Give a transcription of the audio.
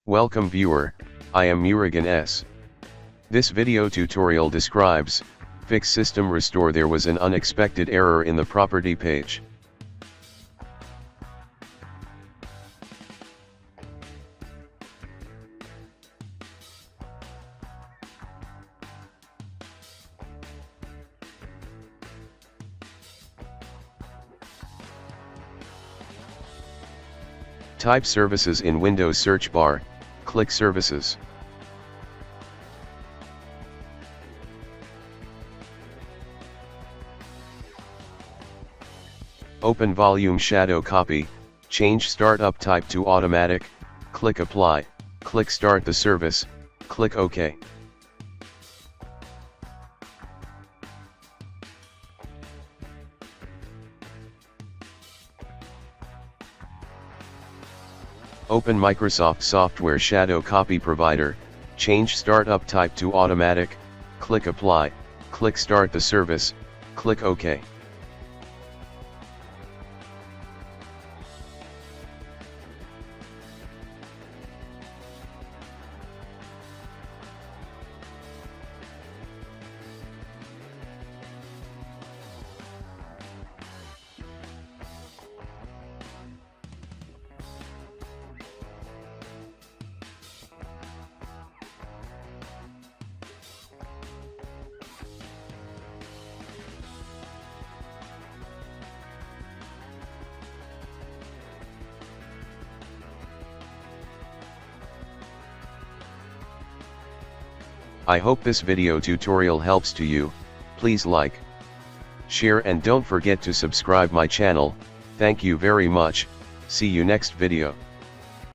Welcome viewer, I am Murugan S. This video tutorial describes, fix system restore. There was an unexpected error in the property page. Type services in Windows search bar, click services. Open volume shadow copy, change startup type to automatic, click apply, click start the service, click OK. Open Microsoft Software Shadow Copy Provider, change startup type to automatic, click apply, click start the service, click OK. I hope this video tutorial helps to you. Please like, share and don't forget to subscribe my channel. Thank you very much. See you next video.